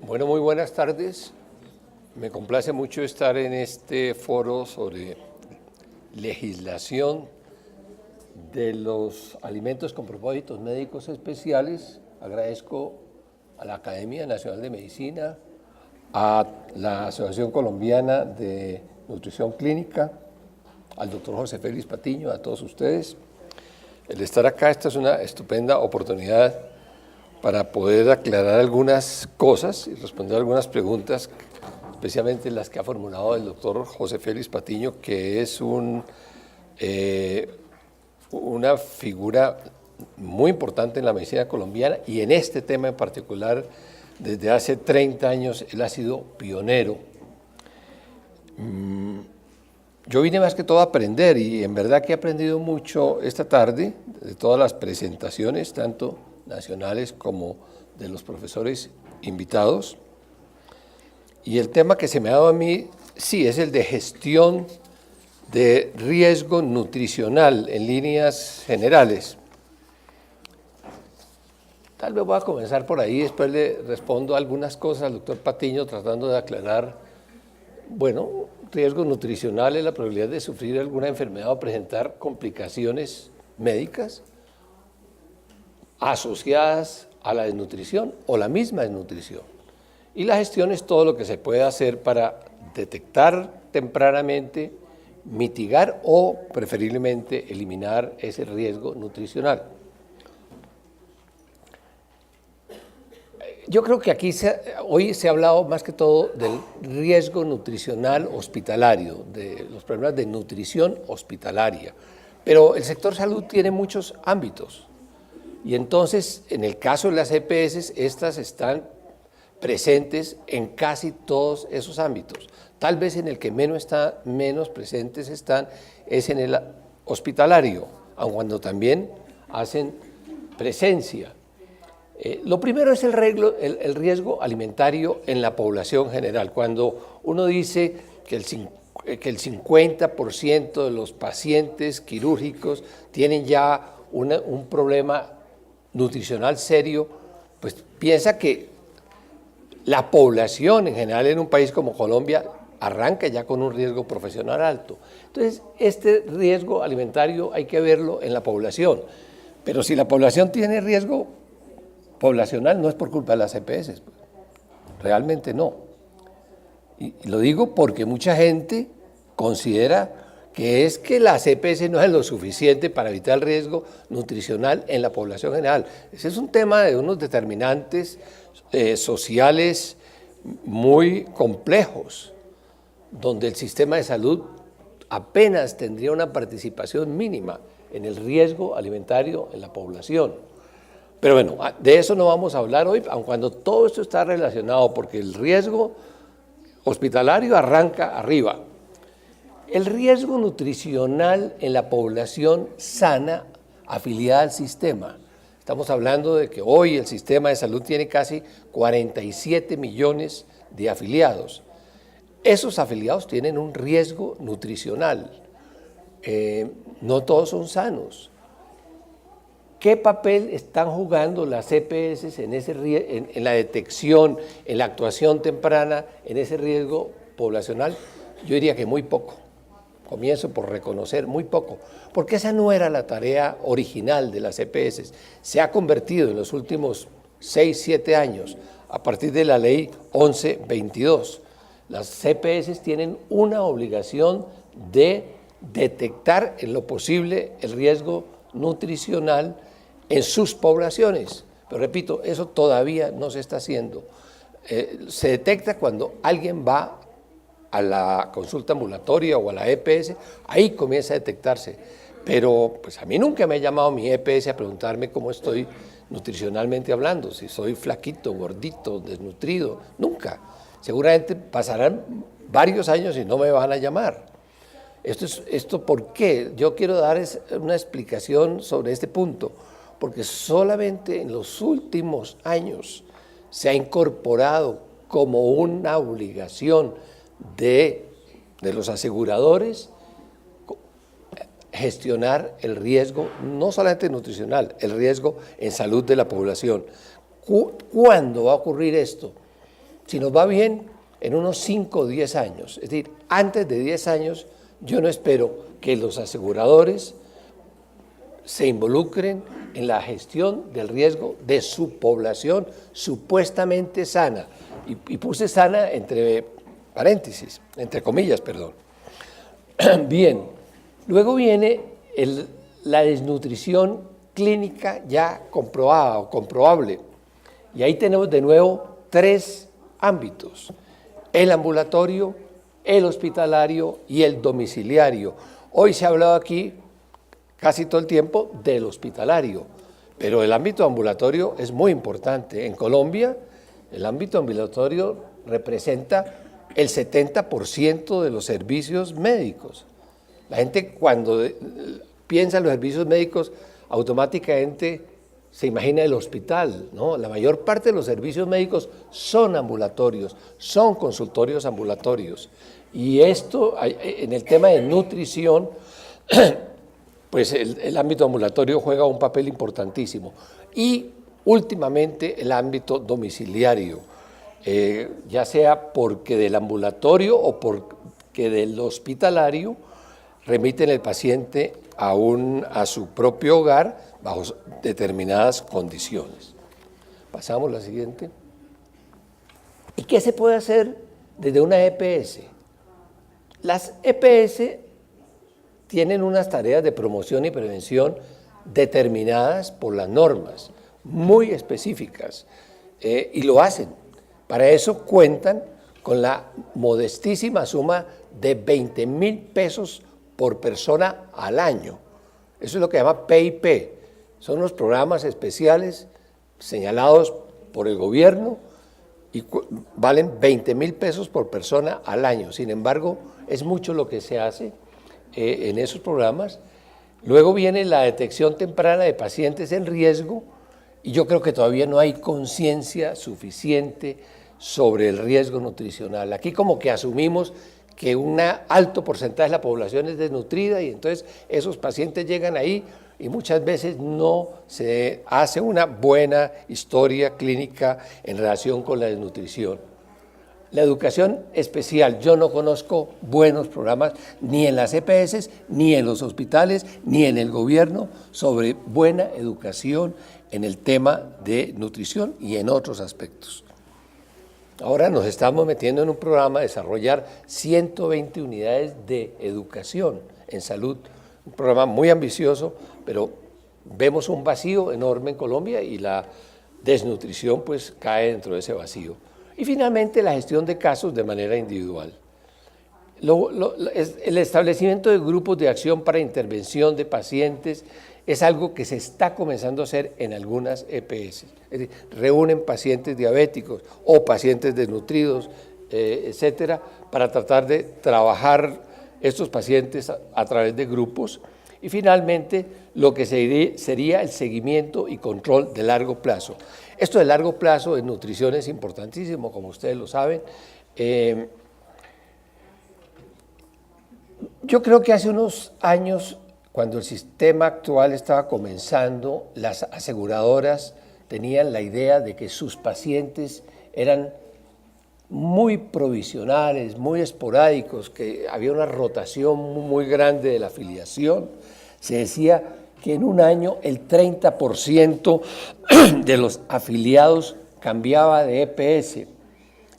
Bueno, muy buenas tardes. Me complace mucho estar en este foro sobre legislación de los alimentos con propósitos médicos especiales. Agradezco a la Academia Nacional de Medicina, a la Asociación Colombiana de Nutrición Clínica, al doctor José Félix Patiño, a todos ustedes. El estar acá, esta es una estupenda oportunidad para poder aclarar algunas cosas y responder algunas preguntas, especialmente las que ha formulado el doctor José Félix Patiño, que es una figura muy importante en la medicina colombiana y en este tema en particular. Desde hace 30 años él ha sido pionero. Yo vine más que todo a aprender y en verdad que he aprendido mucho esta tarde de todas las presentaciones, tanto nacionales como de los profesores invitados. Y el tema que se me ha dado a mí, sí, es el de gestión de riesgo nutricional en líneas generales. Tal vez voy a comenzar por ahí, después le respondo algunas cosas al doctor Patiño tratando de aclarar. Bueno, riesgo nutricional es la probabilidad de sufrir alguna enfermedad o presentar complicaciones médicas asociadas a la desnutrición o la misma desnutrición. Y la gestión es todo lo que se puede hacer para detectar tempranamente, mitigar o preferiblemente eliminar ese riesgo nutricional. Yo creo que aquí hoy se ha hablado más que todo del riesgo nutricional hospitalario, de los problemas de nutrición hospitalaria, pero el sector salud tiene muchos ámbitos. Y entonces, en el caso de las EPS, estas están presentes en casi todos esos ámbitos. Tal vez en el que menos presentes están es en el hospitalario, aun cuando también hacen presencia. Lo primero es el riesgo alimentario en la población general. Cuando uno dice que el 50% de los pacientes quirúrgicos tienen ya un problema nutricional serio, pues piensa que la población en general en un país como Colombia arranca ya con un riesgo profesional alto. Entonces, este riesgo alimentario hay que verlo en la población, pero si la población tiene riesgo poblacional no es por culpa de las EPS, realmente no. Y lo digo porque mucha gente considera que es que las EPS no es lo suficiente para evitar el riesgo nutricional en la población general. Ese es un tema de unos determinantes sociales muy complejos, donde el sistema de salud apenas tendría una participación mínima en el riesgo alimentario en la población. Pero bueno, de eso no vamos a hablar hoy, aun cuando todo esto está relacionado, porque el riesgo hospitalario arranca arriba. El riesgo nutricional en la población sana afiliada al sistema. Estamos hablando de que hoy el sistema de salud tiene casi 47 millones de afiliados. Esos afiliados tienen un riesgo nutricional. No todos son sanos. ¿Qué papel están jugando las EPS en la detección, en la actuación temprana, en ese riesgo poblacional? Yo diría que muy poco. Comienzo por reconocer muy poco, porque esa no era la tarea original de las EPS. Se ha convertido en los últimos 6, 7 años, a partir de la ley 1122. Las EPS tienen una obligación de detectar en lo posible el riesgo nutricional en sus poblaciones. Pero repito, eso todavía no se está haciendo. Se detecta cuando alguien va a la consulta ambulatoria o a la EPS, ahí comienza a detectarse. Pero pues a mí nunca me ha llamado mi EPS a preguntarme cómo estoy nutricionalmente hablando, si soy flaquito, gordito, desnutrido, nunca. Seguramente pasarán varios años y no me van a llamar. ¿Esto por qué? Yo quiero dar una explicación sobre este punto, porque solamente en los últimos años se ha incorporado como una obligación de los aseguradores gestionar el riesgo, no solamente nutricional, el riesgo en salud de la población. ¿Cuándo va a ocurrir esto? Si nos va bien, en unos 5 o 10 años. Es decir, antes de 10 años, yo no espero que los aseguradores se involucren en la gestión del riesgo de su población supuestamente sana. Y puse sana entre paréntesis, entre comillas, perdón. Bien, luego viene la desnutrición clínica ya comprobada o comprobable. Y ahí tenemos de nuevo 3 ámbitos: el ambulatorio, el hospitalario y el domiciliario. Hoy se ha hablado aquí casi todo el tiempo del hospitalario, pero el ámbito ambulatorio es muy importante. En Colombia, el ámbito ambulatorio representa el 70% de los servicios médicos. La gente cuando piensa en los servicios médicos, automáticamente se imagina el hospital, ¿no? La mayor parte de los servicios médicos son ambulatorios, son consultorios ambulatorios. Y esto, en el tema de nutrición, pues el ámbito ambulatorio juega un papel importantísimo. Y últimamente el ámbito domiciliario, ya sea porque del ambulatorio o porque del hospitalario, remiten el paciente a su propio hogar bajo determinadas condiciones. Pasamos a la siguiente. ¿Y qué se puede hacer desde una EPS? Las EPS tienen unas tareas de promoción y prevención determinadas por las normas, muy específicas, y lo hacen. Para eso cuentan con la modestísima suma de 20.000 pesos por persona al año. Eso es lo que se llama PIP. Son unos programas especiales señalados por el gobierno y valen 20.000 pesos por persona al año. Sin embargo, es mucho lo que se hace en esos programas. Luego viene la detección temprana de pacientes en riesgo, y yo creo que todavía no hay conciencia suficiente sobre el riesgo nutricional. Aquí como que asumimos que un alto porcentaje de la población es desnutrida y entonces esos pacientes llegan ahí y muchas veces no se hace una buena historia clínica en relación con la desnutrición. La educación especial, yo no conozco buenos programas ni en las EPS, ni en los hospitales, ni en el gobierno sobre buena educación en el tema de nutrición y en otros aspectos. Ahora nos estamos metiendo en un programa de desarrollar 120 unidades de educación en salud, un programa muy ambicioso, pero vemos un vacío enorme en Colombia y la desnutrición pues cae dentro de ese vacío. Y finalmente la gestión de casos de manera individual. El establecimiento de grupos de acción para intervención de pacientes es algo que se está comenzando a hacer en algunas EPS. Es decir, reúnen pacientes diabéticos o pacientes desnutridos, etcétera, para tratar de trabajar estos pacientes a través de grupos. Y finalmente, lo que sería el seguimiento y control de largo plazo. Esto de largo plazo en nutrición es importantísimo, como ustedes lo saben. Yo creo que hace unos años, cuando el sistema actual estaba comenzando, las aseguradoras tenían la idea de que sus pacientes eran muy provisionales, muy esporádicos, que había una rotación muy grande de la afiliación. Se decía que en un año el 30% de los afiliados cambiaba de EPS.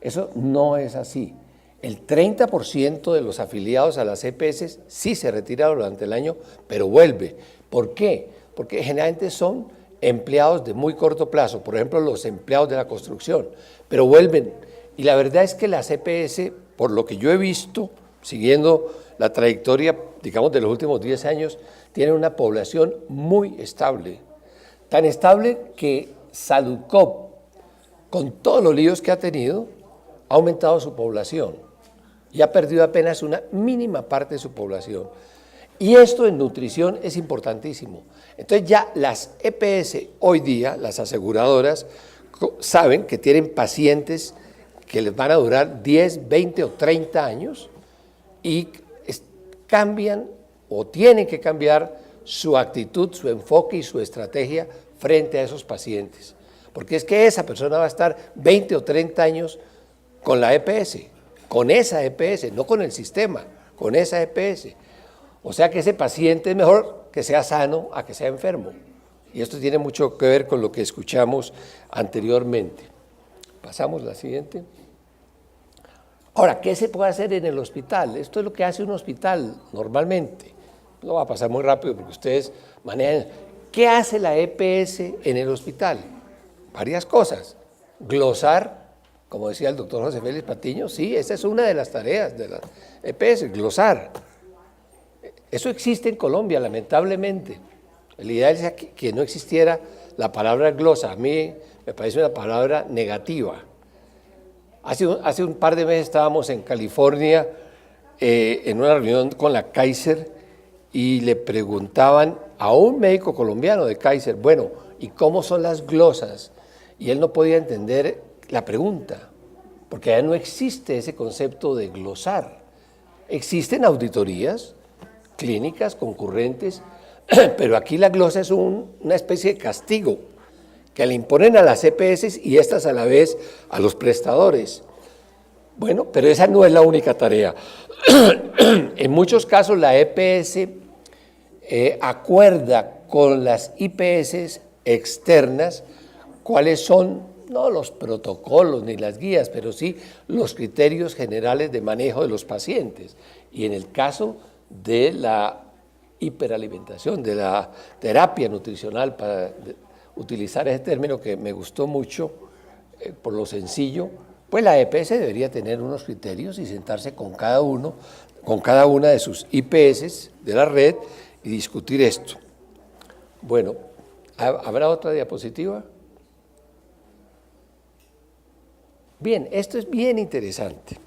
Eso no es así. El 30% de los afiliados a las EPS sí se retira durante el año, pero vuelve. ¿Por qué? Porque generalmente son empleados de muy corto plazo, por ejemplo, los empleados de la construcción, pero vuelven. Y la verdad es que las EPS, por lo que yo he visto, siguiendo la trayectoria, digamos, de los últimos 10 años, tienen una población muy estable. Tan estable que Saludcop, con todos los líos que ha tenido, ha aumentado su población y ha perdido apenas una mínima parte de su población. Y esto en nutrición es importantísimo. Entonces ya las EPS hoy día, las aseguradoras, saben que tienen pacientes que les van a durar 10, 20 o 30 años y cambian o tienen que cambiar su actitud, su enfoque y su estrategia frente a esos pacientes. Porque es que esa persona va a estar 20 o 30 años con la EPS, con esa EPS, no con el sistema, con esa EPS. O sea que ese paciente es mejor que sea sano a que sea enfermo. Y esto tiene mucho que ver con lo que escuchamos anteriormente. Pasamos a la siguiente. Ahora, ¿qué se puede hacer en el hospital? Esto es lo que hace un hospital normalmente. No va a pasar muy rápido porque ustedes manejan. ¿Qué hace la EPS en el hospital? Varias cosas. Glosar, como decía el doctor José Félix Patiño, sí, esa es una de las tareas de la EPS, glosar. Eso existe en Colombia, lamentablemente. La idea es que no existiera la palabra glosa. A mí me parece una palabra negativa. Hace un par de meses estábamos en California en una reunión con la Kaiser y le preguntaban a un médico colombiano de Kaiser, bueno, ¿y cómo son las glosas? Y él no podía entender la pregunta, porque allá no existe ese concepto de glosar. Existen auditorías clínicas concurrentes, pero aquí la glosa es una especie de castigo que le imponen a las EPS y estas a la vez a los prestadores. Bueno, pero esa no es la única tarea. En muchos casos la EPS acuerda con las IPS externas cuáles son, no los protocolos ni las guías, pero sí los criterios generales de manejo de los pacientes. Y en el caso de la hiperalimentación, de la terapia nutricional, para utilizar ese término que me gustó mucho por lo sencillo, pues la EPS debería tener unos criterios y sentarse con cada una de sus IPS de la red y discutir esto. Bueno, ¿habrá otra diapositiva? Bien, esto es bien interesante.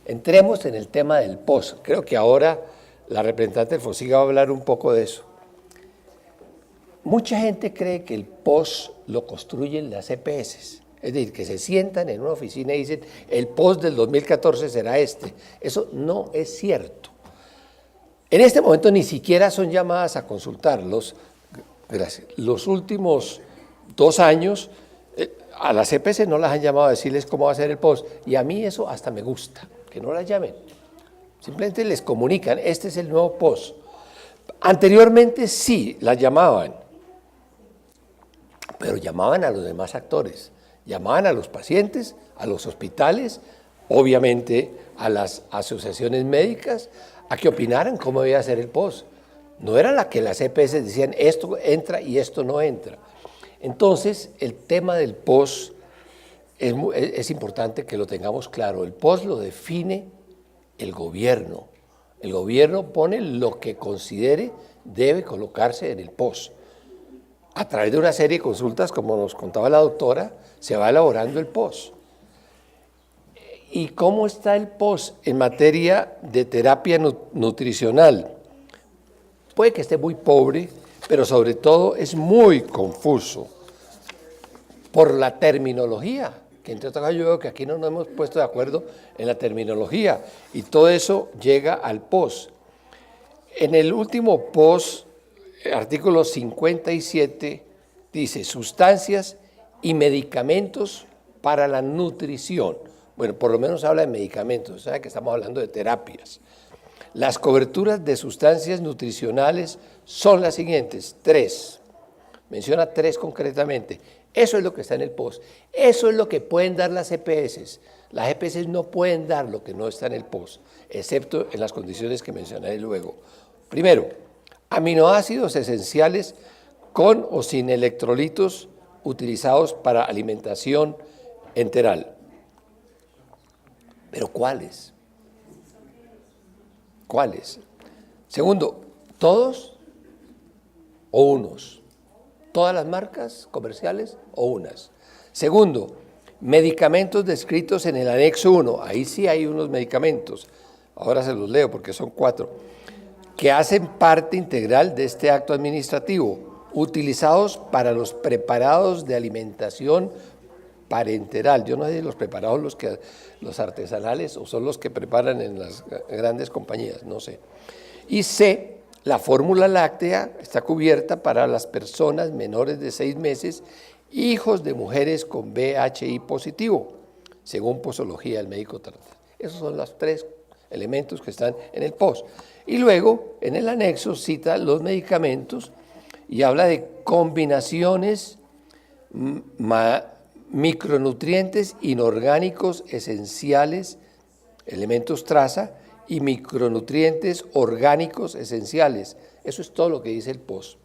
Entremos en el tema del POS. Creo que ahora la representante del FOSIGA va a hablar un poco de eso. Mucha gente cree que el POS lo construyen las EPS, es decir, que se sientan en una oficina y dicen, el POS del 2014 será este. Eso no es cierto. En este momento ni siquiera son llamadas a consultarlos. Los últimos 2 años a las EPS no las han llamado a decirles cómo va a ser el POS, y a mí eso hasta me gusta, que no las llamen. Simplemente les comunican, este es el nuevo POS. Anteriormente sí las llamaban, pero llamaban a los demás actores, llamaban a los pacientes, a los hospitales, obviamente a las asociaciones médicas, a que opinaran cómo debía ser el POS. No era la que las EPS decían, esto entra y esto no entra. Entonces, el tema del POS es importante que lo tengamos claro. El POS lo define el gobierno. El gobierno pone lo que considere debe colocarse en el POS. A través de una serie de consultas, como nos contaba la doctora, se va elaborando el POS. ¿Y cómo está el POS en materia de terapia nutricional? Puede que esté muy pobre, pero sobre todo es muy confuso por la terminología, que entre otras cosas yo veo que aquí no nos hemos puesto de acuerdo en la terminología, y todo eso llega al POS. En el último POS, artículo 57, dice sustancias y medicamentos para la nutrición. Bueno, por lo menos habla de medicamentos, o sea que estamos hablando de terapias. Las coberturas de sustancias nutricionales son las siguientes, 3. Menciona 3 concretamente. Eso es lo que está en el POS. Eso es lo que pueden dar las EPS. Las EPS no pueden dar lo que no está en el POS, excepto en las condiciones que mencionaré luego. Primero, aminoácidos esenciales con o sin electrolitos utilizados para alimentación enteral. ¿Pero cuáles? ¿Cuáles? Segundo, ¿todos o unos? ¿Todas las marcas comerciales o unas? Segundo, medicamentos descritos en el anexo 1. Ahí sí hay unos medicamentos. Ahora se los leo porque son 4. Que hacen parte integral de este acto administrativo, utilizados para los preparados de alimentación parenteral. Yo no sé si los preparados los artesanales o son los que preparan en las grandes compañías, no sé. Y C, la fórmula láctea está cubierta para las personas menores de 6 meses, hijos de mujeres con VHI positivo, según posología del médico tratante. Esos son los 3 elementos que están en el POS. Y luego, en el anexo, cita los medicamentos y habla de combinaciones micronutrientes inorgánicos esenciales, elementos traza, y micronutrientes orgánicos esenciales. Eso es todo lo que dice el POS.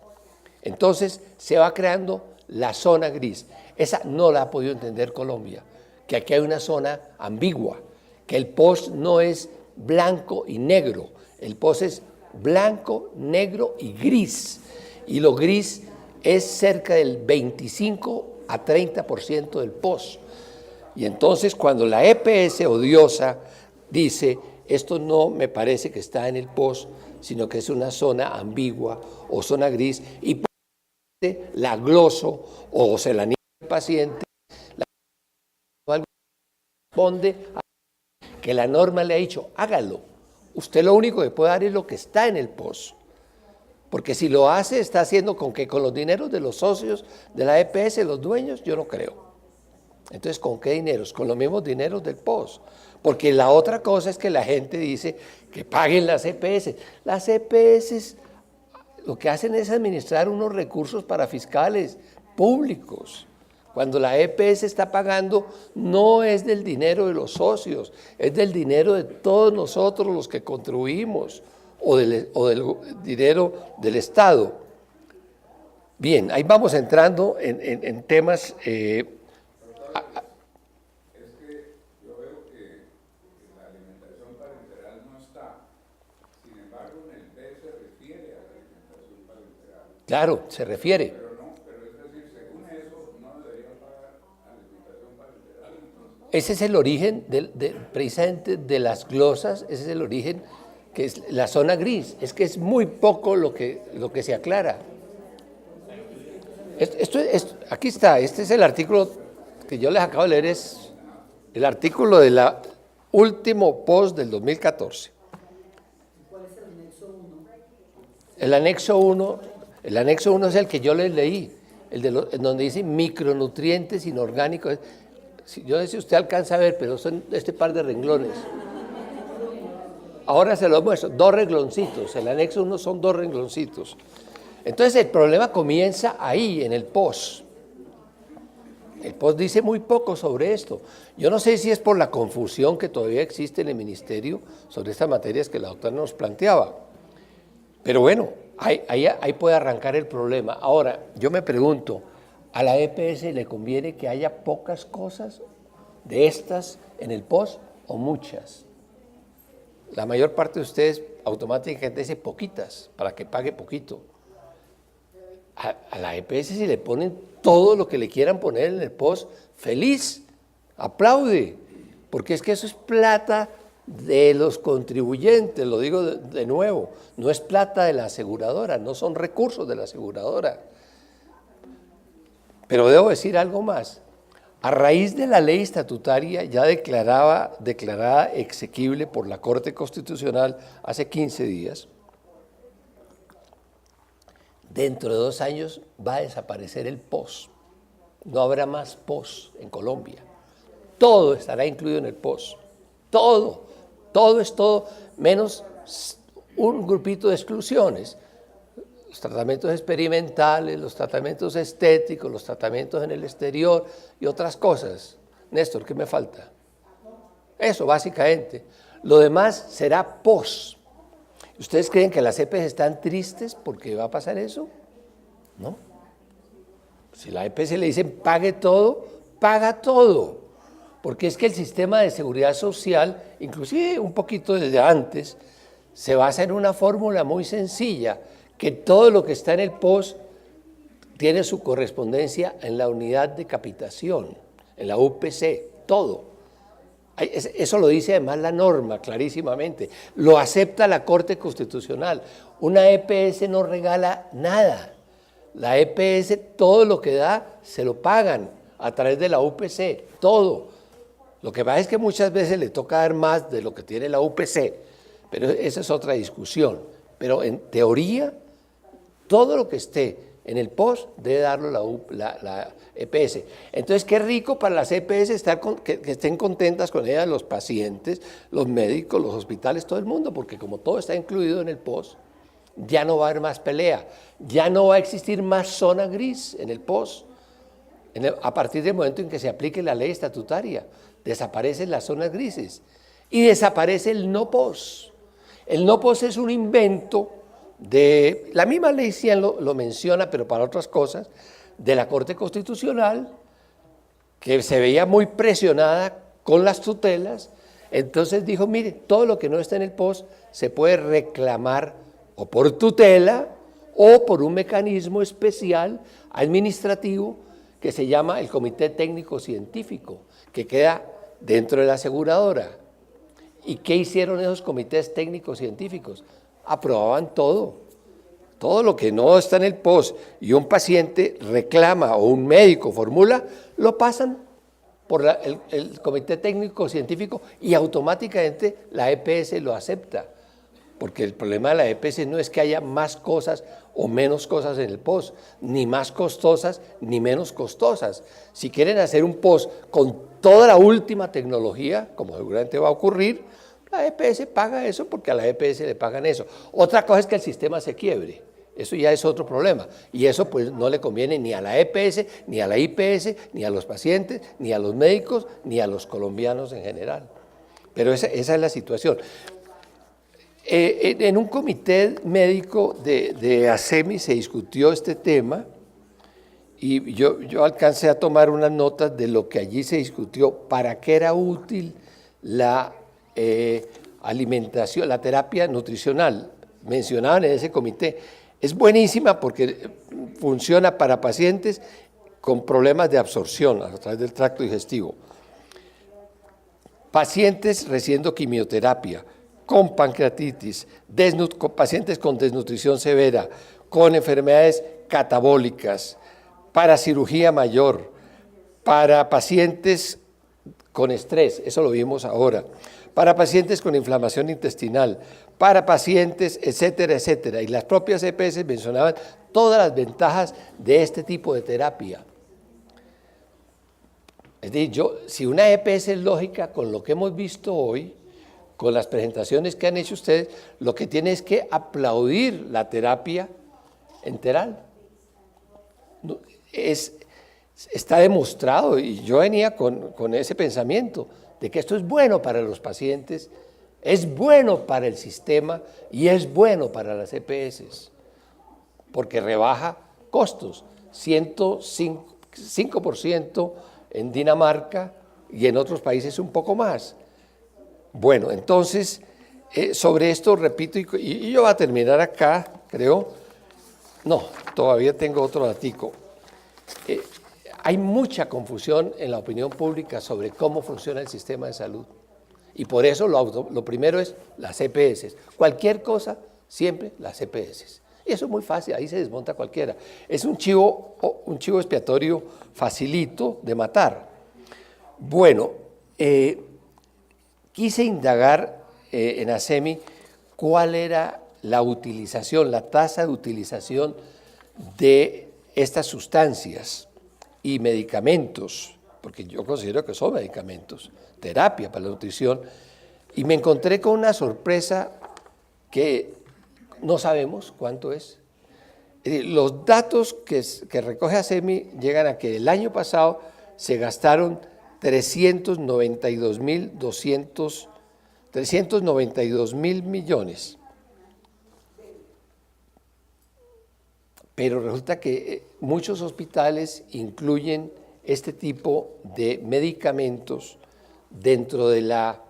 Entonces, se va creando la zona gris. Esa no la ha podido entender Colombia, que aquí hay una zona ambigua, que el POS no es blanco y negro, el POS es blanco, negro y gris. Y lo gris es cerca del 25 a 30% del POS. Y entonces cuando la EPS odiosa dice, esto no me parece que está en el POS, sino que es una zona ambigua o zona gris, y la gloso o se la niega al paciente, responde a que la norma le ha dicho, hágalo. Usted lo único que puede dar es lo que está en el POS. Porque si lo hace, está haciendo con que con los dineros de los socios de la EPS, los dueños, yo no creo. Entonces, ¿con qué dineros? Con los mismos dineros del POS. Porque la otra cosa es que la gente dice que paguen las EPS. Las EPS lo que hacen es administrar unos recursos para fiscales públicos. Cuando la EPS está pagando, no es del dinero de los socios, es del dinero de todos nosotros los que contribuimos o del dinero del Estado. Bien, ahí vamos entrando en temas. Es que yo veo que la alimentación parenteral no está, sin embargo en el PES se refiere a la alimentación parenteral. Claro, se refiere. Pero es decir, según eso, no debería pagar alimentación parenteral. Entonces. Ese es el origen precisamente de las glosas, ese es el origen que es la zona gris, es que es muy poco lo que se aclara. Aquí está, este es el artículo que yo les acabo de leer, es el artículo del último POS del 2014. ¿Cuál es el anexo 1? El anexo 1 es el que yo les leí, en donde dice micronutrientes inorgánicos. Yo no sé si usted alcanza a ver, pero son este par de renglones. Ahora se los muestro, 2 rengloncitos, el anexo 1 son 2 rengloncitos. Entonces el problema comienza ahí, en el POS. El POS dice muy poco sobre esto. Yo no sé si es por la confusión que todavía existe en el ministerio sobre estas materias que la doctora nos planteaba. Pero bueno, ahí puede arrancar el problema. Ahora, yo me pregunto, ¿a la EPS le conviene que haya pocas cosas de estas en el POS o muchas? La mayor parte de ustedes automáticamente dice poquitas, para que pague poquito. A la EPS si le ponen todo lo que le quieran poner en el POS, feliz, aplaude, porque es que eso es plata de los contribuyentes, lo digo de nuevo, no es plata de la aseguradora, no son recursos de la aseguradora. Pero debo decir algo más. A raíz de la ley estatutaria ya declarada exequible por la Corte Constitucional hace 15 días, dentro de 2 años va a desaparecer el POS. No habrá más POS en Colombia. Todo estará incluido en el POS. Todo es todo, menos un grupito de exclusiones. Los tratamientos experimentales, los tratamientos estéticos, los tratamientos en el exterior y otras cosas. Néstor, ¿qué me falta? Eso, básicamente. Lo demás será POS. ¿Ustedes creen que las EPS están tristes porque va a pasar eso? No. Si la EPS le dicen pague todo, paga todo. Porque es que el sistema de seguridad social, inclusive un poquito desde antes, se basa en una fórmula muy sencilla, que todo lo que está en el POS tiene su correspondencia en la unidad de capitación, en la UPC, todo. Eso lo dice además la norma clarísimamente, lo acepta la Corte Constitucional. Una EPS no regala nada, la EPS todo lo que da se lo pagan a través de la UPC, todo. Lo que pasa es que muchas veces le toca dar más de lo que tiene la UPC, pero esa es otra discusión. Pero en teoría, todo lo que esté en el POS debe darlo la EPS. Entonces, qué rico para las EPS que estén contentas con ellas los pacientes, los médicos, los hospitales, todo el mundo, porque como todo está incluido en el POS, ya no va a haber más pelea, ya no va a existir más zona gris en el POS. A partir del momento en que se aplique la ley estatutaria, desaparecen las zonas grises y desaparece el no POS. El no POS es un invento de, la misma ley 100 lo menciona, pero para otras cosas, de la Corte Constitucional, que se veía muy presionada con las tutelas, entonces dijo, mire, todo lo que no está en el POS se puede reclamar o por tutela o por un mecanismo especial administrativo que se llama el Comité Técnico Científico, que queda dentro de la aseguradora. ¿Y qué hicieron esos comités técnicos científicos? Aprobaban todo lo que no está en el POS y un paciente reclama o un médico formula, lo pasan por el Comité Técnico Científico y automáticamente la EPS lo acepta. Porque el problema de la EPS no es que haya más cosas o menos cosas en el POS, ni más costosas ni menos costosas. Si quieren hacer un POS con toda la última tecnología, como seguramente va a ocurrir, la EPS paga eso porque a la EPS le pagan eso. Otra cosa es que el sistema se quiebre, eso ya es otro problema. Y eso pues no le conviene ni a la EPS, ni a la IPS, ni a los pacientes, ni a los médicos, ni a los colombianos en general. Pero esa es la situación. En un comité médico de ASEMI se discutió este tema y yo alcancé a tomar unas notas de lo que allí se discutió, para qué era útil la alimentación, la terapia nutricional. Mencionaban en ese comité, es buenísima porque funciona para pacientes con problemas de absorción a través del tracto digestivo, pacientes recibiendo quimioterapia, con pancreatitis, con pacientes con desnutrición severa, con enfermedades catabólicas, para cirugía mayor, para pacientes con estrés, eso lo vimos ahora, para pacientes con inflamación intestinal, para pacientes, etcétera, etcétera. Y las propias EPS mencionaban todas las ventajas de este tipo de terapia. Es decir, si una EPS es lógica con lo que hemos visto hoy, con las presentaciones que han hecho ustedes, lo que tiene es que aplaudir la terapia enteral. Está demostrado, y yo venía con ese pensamiento, de que esto es bueno para los pacientes, es bueno para el sistema y es bueno para las EPS, porque rebaja costos, 105% en Dinamarca y en otros países un poco más. Bueno, entonces, sobre esto repito, y yo voy a terminar acá, creo. No, todavía tengo otro datico. Hay mucha confusión en la opinión pública sobre cómo funciona el sistema de salud. Y por eso lo primero es las EPS. Cualquier cosa, siempre las EPS. Y eso es muy fácil, ahí se desmonta cualquiera. Es un chivo expiatorio facilito de matar. Bueno, quise indagar en ASEMI cuál era la utilización, la tasa de utilización de estas sustancias y medicamentos, porque yo considero que son medicamentos, terapia para la nutrición, y me encontré con una sorpresa que no sabemos cuánto es. Los datos que recoge ASEMI llegan a que el año pasado se gastaron 392 mil millones. Pero resulta que muchos hospitales incluyen este tipo de medicamentos dentro de la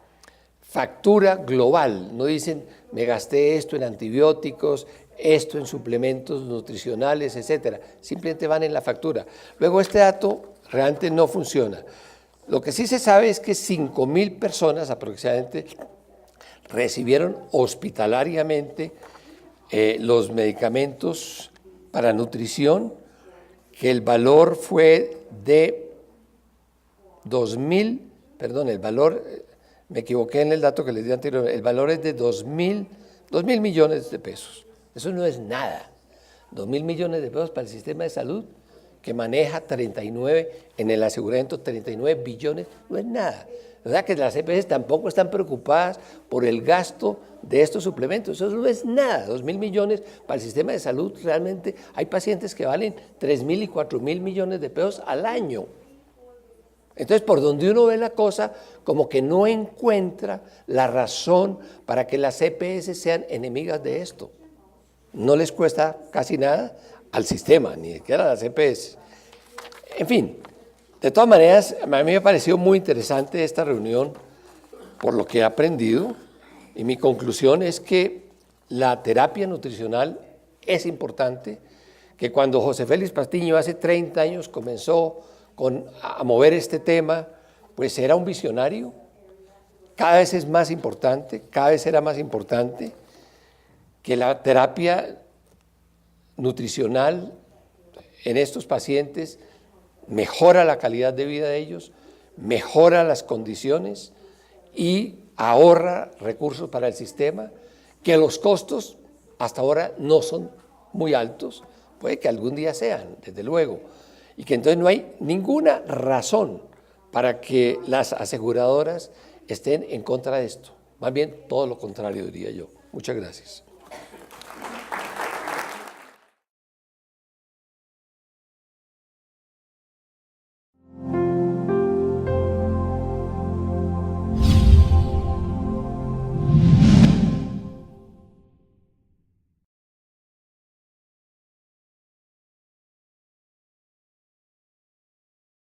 factura global. No dicen, me gasté esto en antibióticos, esto en suplementos nutricionales, etcétera. Simplemente van en la factura. Luego este dato realmente no funciona. Lo que sí se sabe es que 5.000 personas aproximadamente recibieron hospitalariamente los medicamentos para nutrición, que el valor fue de 2.000, perdón, el valor, me equivoqué en el dato que les di anteriormente, el valor es de 2.000 millones de pesos. Eso no es nada. 2.000 millones de pesos para el sistema de salud, que maneja 39, en el aseguramiento 39 billones, no es nada. O sea que las EPS tampoco están preocupadas por el gasto de estos suplementos. Eso no es nada. 2.000 millones para el sistema de salud, realmente hay pacientes que valen 3.000 y 4.000 millones de pesos al año. Entonces, por donde uno ve la cosa, como que no encuentra la razón para que las EPS sean enemigas de esto. No les cuesta casi nada al sistema, ni siquiera a las EPS. En fin, de todas maneras, a mí me ha parecido muy interesante esta reunión por lo que he aprendido, y mi conclusión es que la terapia nutricional es importante, que cuando José Félix Patiño hace 30 años comenzó a mover este tema, pues era un visionario. Cada vez es más importante, cada vez era más importante que la terapia nutricional en estos pacientes mejora la calidad de vida de ellos, mejora las condiciones y ahorra recursos para el sistema, que los costos hasta ahora no son muy altos, puede que algún día sean, desde luego, y que entonces no hay ninguna razón para que las aseguradoras estén en contra de esto. Más bien todo lo contrario, diría yo. Muchas gracias.